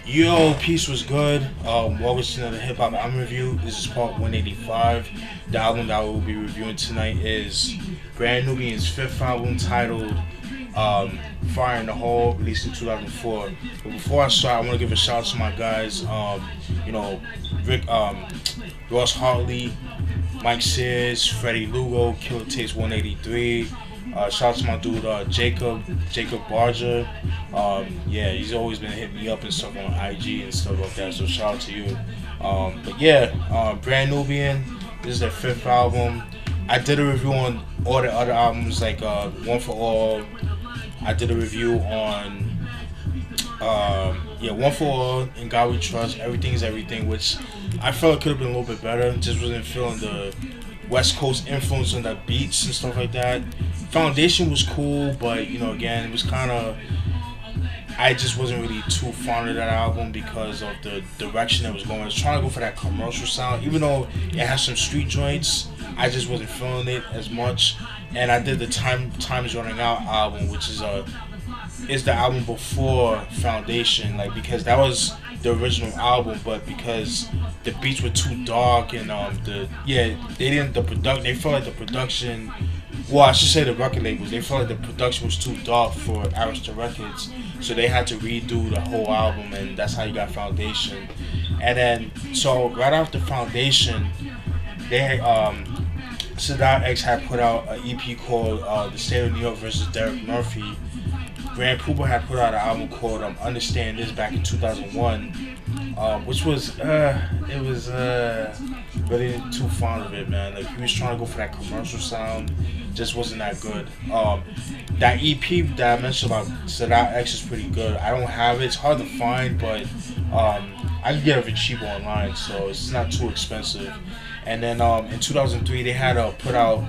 Yo, peace was good. Welcome to another hip hop album review. This is part 185. The album that we will be reviewing tonight is Brand Nubian's fifth album titled Fire in the Hole, released in 2004. But before I start, I want to give a shout out to my guys. Rick, Ross Hartley, Mike Sears, Freddie Lugo, Killer Taste 183. Shout out to my dude Jacob Barger. Yeah, he's always been hitting me up and stuff on IG and stuff like that. So shout out to you. Brand Nubian. This is their fifth album. I did a review on all the other albums, like One for All. I did a review on One for All and God We Trust. Everything is Everything, which I felt it could have been a little bit better. Just wasn't feeling the West Coast influence on the beats and stuff like that. Foundation was cool, but again, it was kind of. I just wasn't really too fond of that album because of the direction it was going. I was trying to go for that commercial sound, even though it has some street joints. I just wasn't feeling it as much. And I did the Time Is Running Out album, which is the album before Foundation, because that was the original album, but because the beats were too dark and they felt like the production. Well, I should say the record labels. They felt like the production was too dark for Arista Records, so they had to redo the whole album, and that's how you got Foundation. And then, so right after Foundation, they Sadat X had put out an EP called "The State of New York versus Derek Murphy." Grand Pooba had put out an album called "Understand This" back in 2001, which was really too fond of it, man. Like, he was trying to go for that commercial sound, just wasn't that good. That EP that I mentioned about Sadat X is pretty good. I don't have it; it's hard to find, but I can get it for cheap online, so it's not too expensive. And then in 2003, they had put out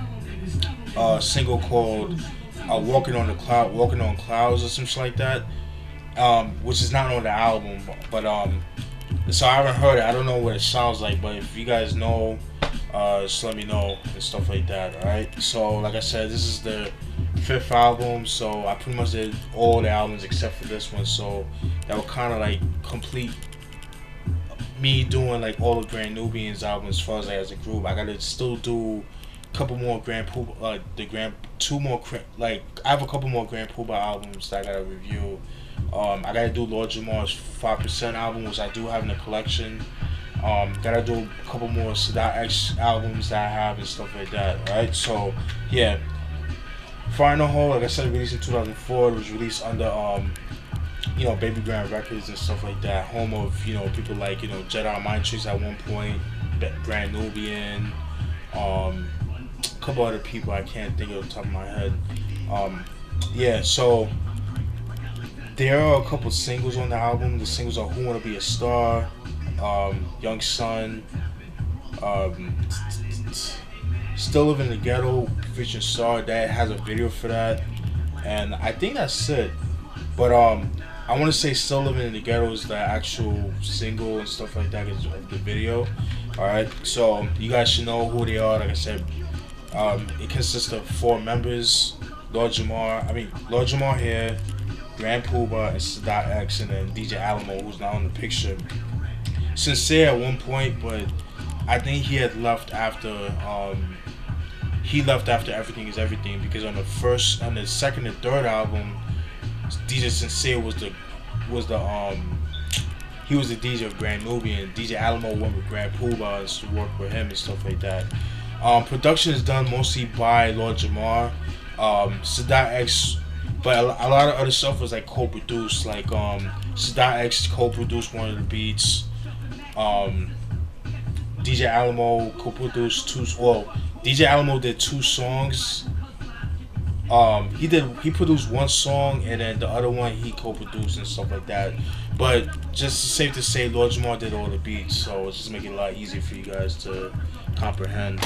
a single called "Walking on Clouds" or something like that, which is not on the album. But so I haven't heard it. I don't know what it sounds like. But if you guys know, just let me know and stuff like that. All right. So like I said, this is the fifth album. So I pretty much did all the albums except for this one. So that would kind of complete me doing all the Brand Nubians albums as far as a group. I gotta still do a couple more Grand Pooba, I have a couple more Grand Pooba albums that I gotta review. I gotta do Lord Jamar's 5% album, which I do have in the collection. Gotta do a couple more Sadat X albums that I have and stuff like that. Alright, so yeah. Fire in the Hole, like I said, released in 2004. It was released under Baby Grand Records and stuff like that. Home of people like Jedi Mind Tricks at one point, Brand Nubian, a couple other people I can't think of the top of my head. So there are a couple singles on the album. The singles are "Who Wanna Be a Star," "Young Son," "Still Living in the Ghetto" featuring Star. That has a video for that, and I think that's it. But I want to say "Still Living in the Ghetto" is the actual single and stuff like that is of the video. Alright, so you guys should know who they are. Like I said, it consists of 4 members: Lord Jamar here, Grand Pooba, and Sadat X, and then DJ Alamo, who's not on the picture. Sincere at one point, but I think he had left after Everything Is Everything, because on the second and third album, DJ Sincere was the DJ of Brand Nubian. DJ Alamo went with Grand Pooba to work with him and stuff like that. Production is done mostly by Lord Jamar, Sadat X, but a lot of other stuff was co-produced. Sadat X co-produced one of the beats. DJ Alamo co-produced DJ Alamo did 2 songs. He produced 1 song, and then the other one he co-produced and stuff like that. But just safe to say, Lord Jamar did all the beats, so it's just making it a lot easier for you guys to comprehend.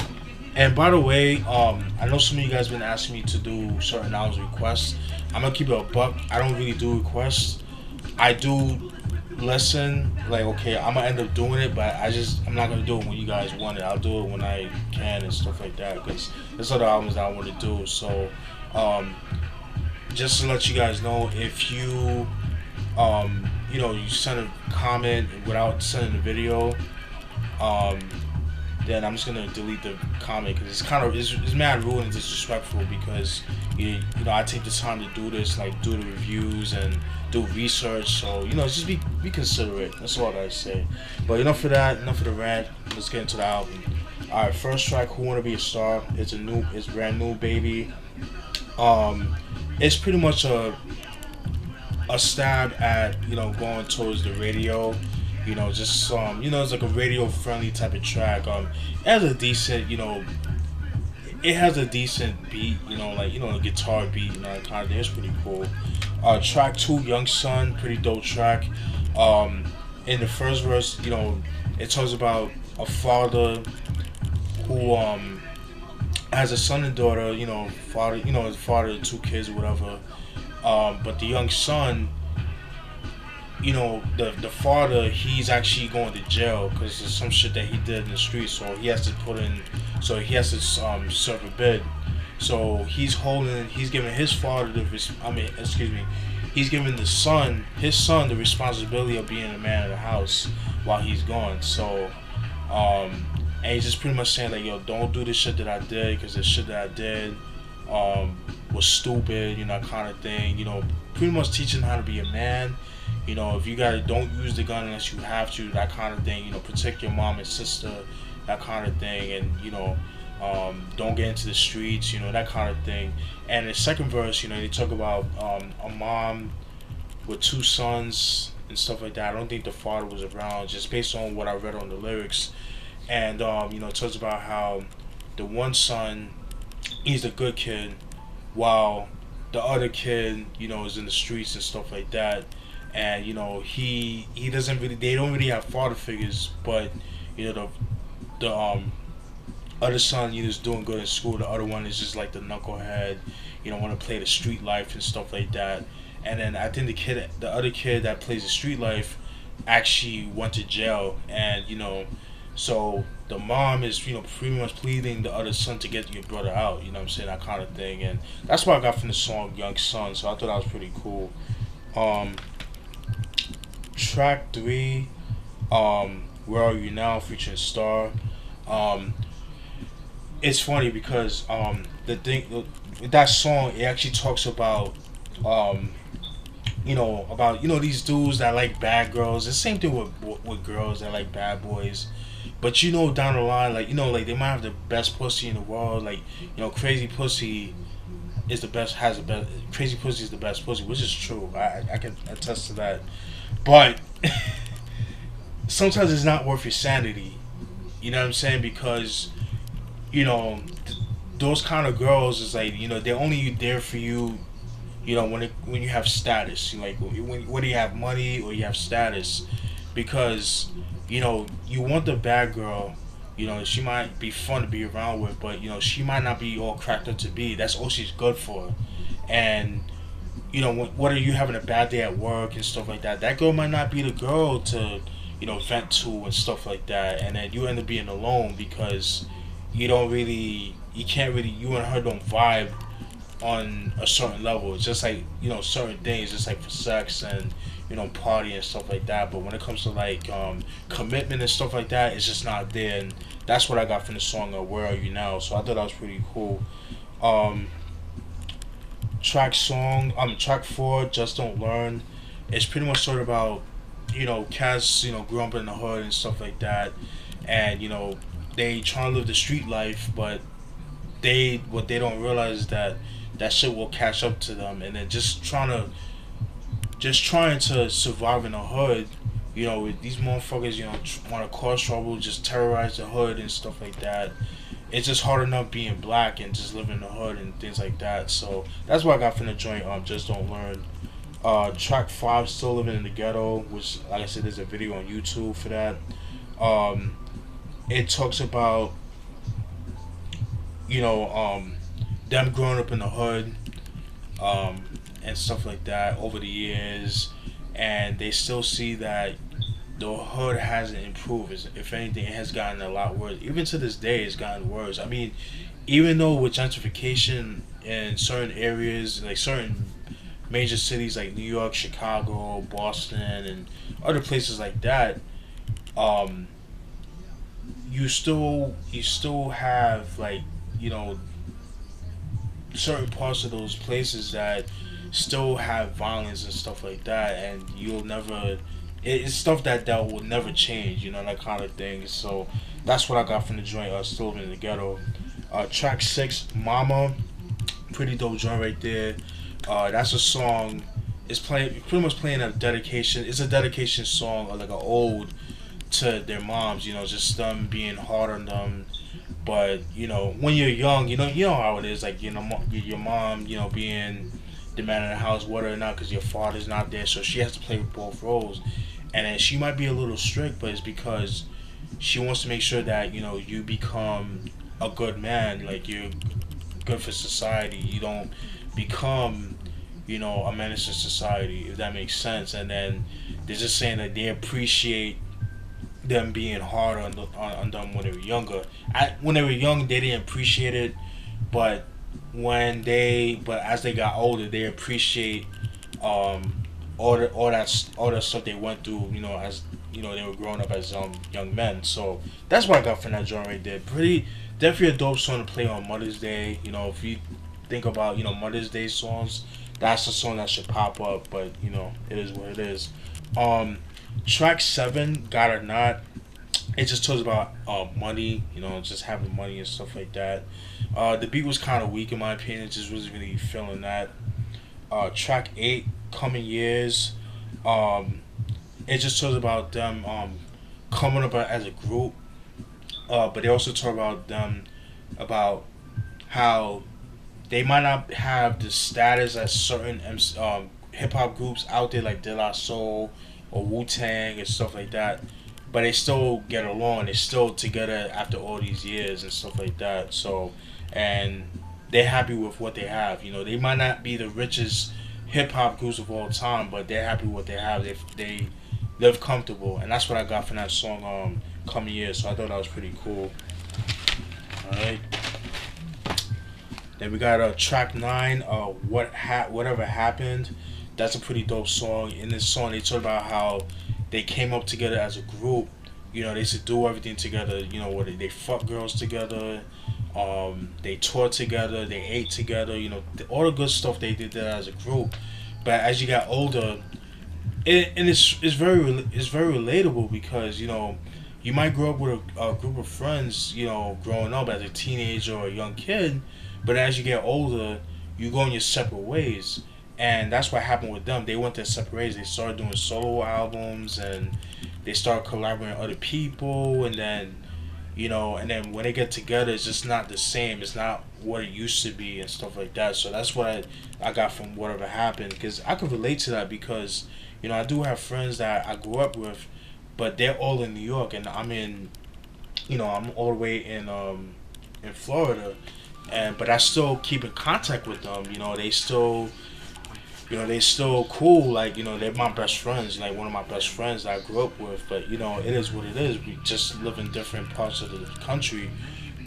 And by the way, I know some of you guys been asking me to do certain albums requests. I'm gonna keep it a buck. I don't really do requests. I do listen, okay, I'm gonna end up doing it, but I'm not gonna do it when you guys want it. I'll do it when I can and stuff like that, because there's other albums that I want to do. So just to let you guys know, if you you send a comment without sending the video, um, then I'm just gonna delete the comment because it's mad rude and disrespectful because I take the time to do this, like do the reviews and do research. So just be considerate. That's all I gotta say. But enough of that. Enough of the rant. Let's get into the album. All right, first track, "Who Wanna Be a Star." It's brand new, baby. It's pretty much a stab at going towards the radio. Just it's like a radio friendly type of track. It has a decent it has a decent beat. Like a guitar beat. That kind of thing. It's pretty cool. Track two, "Young Son," pretty dope track. In the first verse, it talks about a father who has a son and daughter. Father, his father of two kids or whatever. But the young son, the father, he's actually going to jail because of some shit that he did in the street. So he has to serve a bid. So he's giving his father he's giving his son the responsibility of being the man of the house while he's gone. So, and he's just pretty much saying like, yo, don't do this shit that I did because the shit that I did was stupid, kind of thing. Pretty much teaching how to be a man. If you don't use the gun unless you have to, that kind of thing. Protect your mom and sister, that kind of thing, and don't get into the streets, that kind of thing. And the second verse, they talk about a mom with two sons and stuff like that. I don't think the father was around, just based on what I read on the lyrics. And it talks about how the one son, he's the good kid, while the other kid, is in the streets and stuff like that. And he doesn't really, they don't really have father figures, but the other son, is doing good in school. The other one is just like the knucklehead, want to play the street life and stuff like that. And then I think the other kid that plays the street life, actually went to jail, and so the mom is pretty much pleading the other son to get your brother out. What I'm saying, that kind of thing. And that's what I got from the song "Young Son." So I thought that was pretty cool. Track three, "Where Are You Now," featuring Star. It's funny because that song, it actually talks about these dudes that like bad girls. It's the same thing with girls that like bad boys. But down the line, like like they might have the best pussy in the world. Like crazy pussy is the best. Crazy pussy is the best pussy, which is true. I can attest to that. But sometimes it's not worth your sanity. You know what I'm saying? Because those kind of girls is like they're only there for you. When you have status, like when you have money or you have status, because you want the bad girl. She might be fun to be around with, but she might not be all cracked up to be. That's all she's good for. And whether you having a bad day at work and stuff like that, that girl might not be the girl to vent to and stuff like that. And then you end up being alone because you can't really, you and her don't vibe on a certain level. It's just like certain things, just like for sex and party and stuff like that. But when it comes to like commitment and stuff like that, it's just not there. And that's what I got from the song "Where Are You Now." So I thought that was pretty cool. Track four, "Just Don't Learn." It's pretty much sort of about cats grew up in the hood and stuff like that, and they try to live the street life, but what they don't realize is that shit will catch up to them, and then just trying to survive in the hood. With these motherfuckers, want to cause trouble, just terrorize the hood and stuff like that. It's just hard enough being black and just living in the hood and things like that. So that's what I got from the joint. "Just Don't Learn." Track five, "Still Living in the Ghetto," which, like I said, there's a video on YouTube for that. It talks about them growing up in the hood, and stuff like that over the years, and they still see that the hood hasn't improved. If anything, it has gotten a lot worse. Even to this day, it's gotten worse. I mean, even though with gentrification in certain areas, like certain major cities like New York, Chicago, Boston, and other places like that, um, you still have like, you know, certain parts of those places that still have violence and stuff like that, and you'll never. It's stuff that will never change, you know, that kind of thing. So that's what I got from the joint. Still in the ghetto. Track 6, Mama, pretty dope joint right there. That's a song. It's playing pretty much playing a dedication. It's a dedication song, or like an ode to their moms. You know, just them being hard on them. But you know, when you're young, you know how it is. Like, you know, your mom, you know, being the man in the house, whether or not, because your father's not there, so she has to play both roles. And then she might be a little strict, but it's because she wants to make sure that, you know, you become a good man. Like, you're good for society. You don't become, you know, a menace to society, if that makes sense. And then they're just saying that they appreciate them being hard on them when they were younger. When they were young, they didn't appreciate it, but but as they got older, they appreciate um all that stuff they went through. You know, as you know, they were growing up as young men. So that's what I got from that joint right there. Pretty definitely a dope song to play on Mother's Day. You know, if you think about, you know, Mother's Day songs, that's the song that should pop up. But you know, it is what it is. Um, Track 7, God or Not. It just talks about money, you know, just having money and stuff like that. The beat was kind of weak in my opinion. Just wasn't really feeling that. Track 8, Coming Years. Um, it just talks about them coming up as a group. But they also talk about them about how they might not have the status as certain hip hop groups out there like De La Soul or Wu Tang and stuff like that, but they still get along. They're still together after all these years and stuff like that. So, and they're happy with what they have. You know, they might not be the richest hip hop groups of all time, but they're happy with what they have. They live comfortable, and that's what I got from that song, Coming Years. So I thought that was pretty cool. All right. Then we got track 9, whatever happened. That's a pretty dope song. In this song, they talk about how they came up together as a group. You know, they used to do everything together. You know, what they fuck girls together. They toured together. They ate together. You know, all the good stuff they did there as a group. But as you got older, it's very relatable, because you know, you might grow up with a group of friends. You know, growing up as a teenager or a young kid, but as you get older, you go in your separate ways. And that's what happened with them. They went their separate ways. They started doing solo albums, and they started collaborating with other people. And then, you know, and then when they get together, it's just not the same. It's not what it used to be and stuff like that. So that's what I got from whatever happened. Because I could relate to that, because, you know, I do have friends that I grew up with, but they're all in New York, and I'm all the way in Florida. But I still keep in contact with them. They still cool. Like, you know, they're my best friends. Like, one of my best friends that I grew up with. But, you know, it is what it is. We just live in different parts of the country.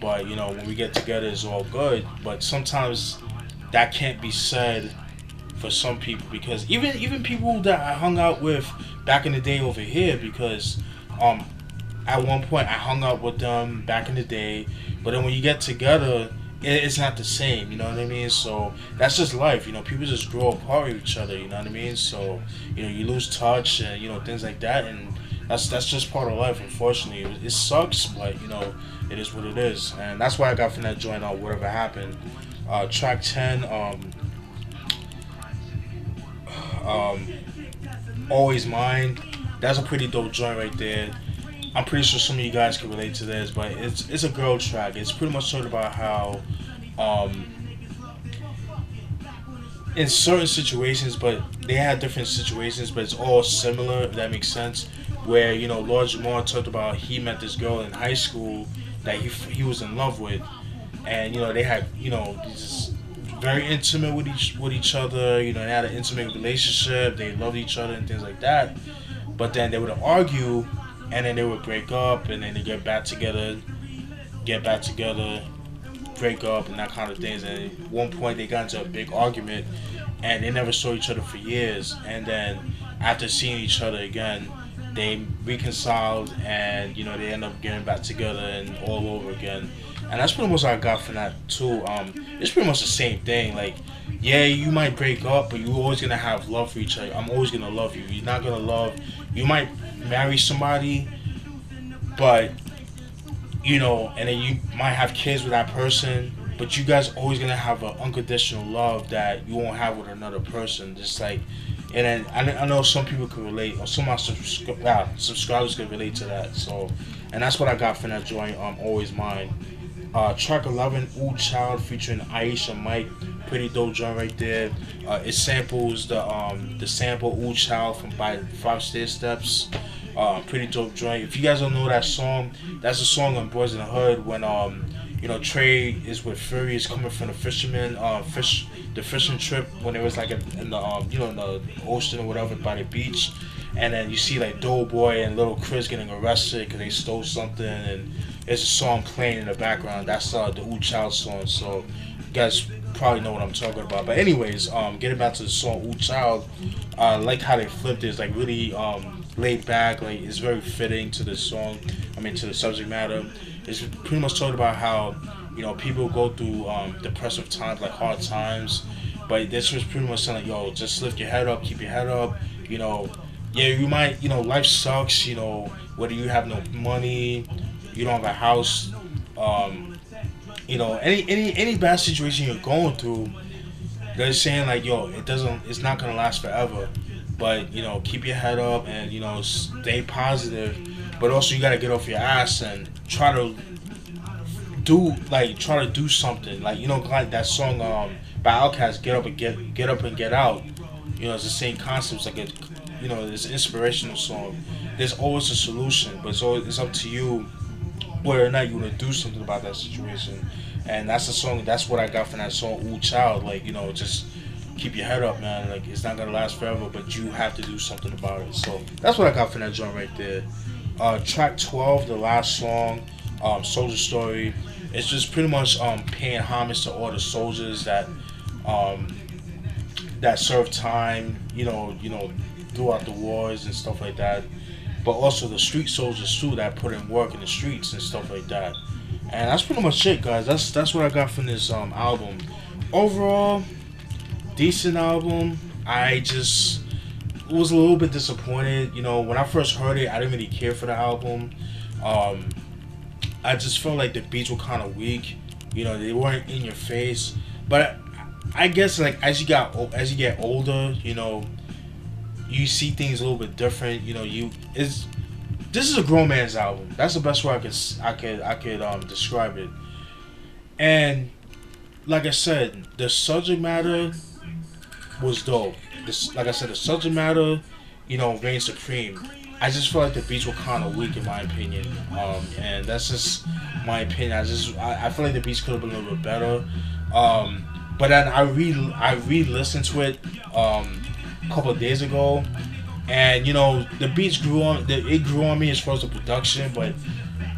But, you know, when we get together, it's all good. But sometimes that can't be said for some people, because even people that I hung out with back in the day over here, because at one point I hung out with them back in the day, but then when you get together, it's not the same, you know what I mean? So that's just life, you know. People just grow apart with each other, you know what I mean? So, you know, you lose touch and, you know, things like that, and that's just part of life, unfortunately. It sucks, but, you know, it is what it is. And that's why I got from that joint on Whatever Happened. Track 10, Always Mine. That's a pretty dope joint right there. I'm pretty sure some of you guys can relate to this, but it's a girl track. It's pretty much sort of about how, in certain situations, but they had different situations, but it's all similar, if that makes sense. Where, you know, Lord Jamar talked about he met this girl in high school that he was in love with, and, you know, they had, you know, this very intimate with each other. You know, they had an intimate relationship. They loved each other and things like that. But then they would argue, and then they would break up, and then they get back together, break up, and that kind of things. And at one point they got into a big argument, and they never saw each other for years. And then after seeing each other again, they reconciled, and you know they end up getting back together and all over again. And that's pretty much what I got from that too. It's pretty much the same thing. Like, yeah, you might break up, but you're always gonna have love for each other. I'm always gonna love you. You're not gonna love. You might marry somebody, but you know, and then you might have kids with that person, but you guys always gonna have an unconditional love that you won't have with another person. Just like, and then I know some people can relate, or some of my subscribers can relate to that. So, and that's what I got from that joint. Always Mine. Track 11, Ooh Child featuring Aisha Mike, pretty dope joint right there. It samples the sample Ooh Child from by 5 Stair Steps. Pretty dope joint. If you guys don't know that song, that's a song on Boys in the Hood when you know Trey is with Fury, is coming from the fisherman the fishing trip when it was like in the you know in the ocean or whatever by the beach, and then you see like Doughboy and Little Chris getting arrested because they stole something, and there's a song playing in the background. That's the Ooh Child song. So you guys probably know what I'm talking about. But anyways, getting back to the song Ooh Child, I like how they flipped it. It's like really laid back. Like it's very fitting to the song. I mean to the subject matter. It's pretty much talking about how you know people go through depressive times, like hard times. But this was pretty much saying like, yo, just lift your head up, keep your head up. You know, yeah, you might, you know, life sucks. You know, whether you have no money, you don't have a house, you know, any bad situation you're going through, they're saying like, yo, it's not gonna last forever, but you know, keep your head up and you know, stay positive, but also you gotta get off your ass and try to do something, like you know, like that song by Outkast, get up and get out. You know, it's the same concept. It's like you know, it's an inspirational song. There's always a solution, but it's up to you whether or not you want to do something about that situation. And that's the song. That's what I got from that song, Ooh Child. Like you know, just keep your head up, man. Like it's not gonna last forever, but you have to do something about it. So that's what I got from that joint right there. Track 12, the last song, Soldier Story. It's just pretty much paying homage to all the soldiers that served time, you know, throughout the wars and stuff like that. But also the street soldiers too that put in work in the streets and stuff like that. And that's pretty much it, guys. That's what I got from this album. Overall, decent album. I just was a little bit disappointed. You know, when I first heard it, I didn't really care for the album. I just felt like the beats were kind of weak. You know, they weren't in your face. But I guess like as you get older, you know, you see things a little bit different. You know, this is a grown man's album. That's the best way I could describe it. And like I said, the subject matter was dope. Like I said, the subject matter, you know, reigned supreme. I just feel like the beats were kind of weak in my opinion, and that's just my opinion. I feel like the beats could have been a little bit better. But then I re-listened to it a couple of days ago, and you know the beats grew on. It grew on me as far as the production, but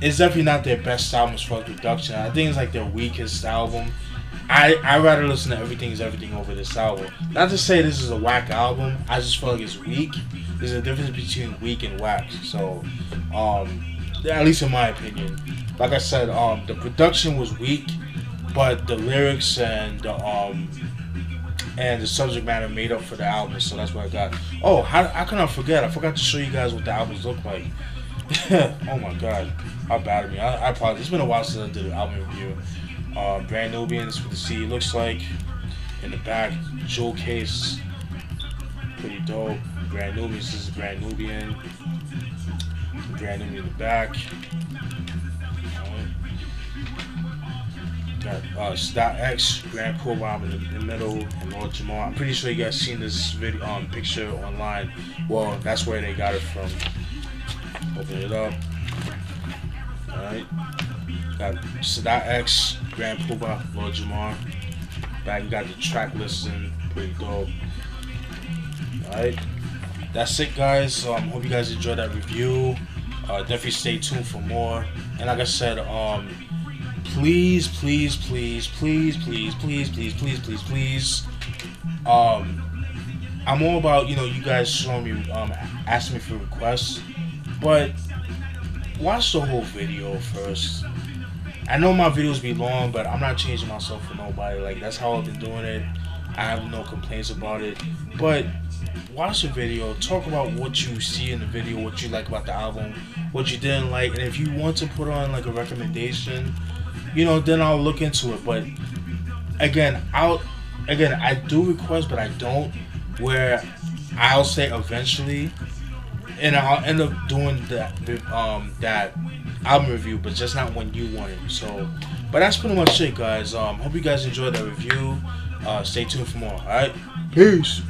it's definitely not their best album as far as production. I think it's like their weakest album. I rather listen to Everything Is Everything over this album. Not to say this is a whack album. I just feel like it's weak. There's a difference between weak and whack. So, at least in my opinion. Like I said, the production was weak, but the lyrics and the subject matter made up for the album. So that's what I got. Oh, how can I forget? I forgot to show you guys what the albums look like. Oh my god, how bad of me. I apologize. It's been a while since I did an album review. Brand Nubian, this is what the CD looks like. In the back, jewel case, pretty dope. Brand Nubian, this is Brand Nubian. Brand Nubian in the back. Got Star X, Grand Poobah in the middle, and Lord Jamal. I'm pretty sure you guys seen this video picture online. Well, that's where they got it from. Open it up. Alright. Got Sadat X, Grand Poobah, Lord Jamar. Back, you got the track listing, pretty dope. Alright, that's it, guys. Hope you guys enjoyed that review. Definitely stay tuned for more. And like I said, please I'm all about, you know, you guys showing me, asking me for requests, but watch the whole video first. I know my videos be long, but I'm not changing myself for nobody. Like, that's how I've been doing it. I have no complaints about it. But watch the video, talk about what you see in the video, what you like about the album, what you didn't like, and if you want to put on like a recommendation, you know, then I'll look into it. But again, I do request, but I don't. Where I'll say eventually, and I'll end up doing that album review, but just not when you want it. So, but that's pretty much it, guys. Hope you guys enjoyed that review. Stay tuned for more. All right, peace.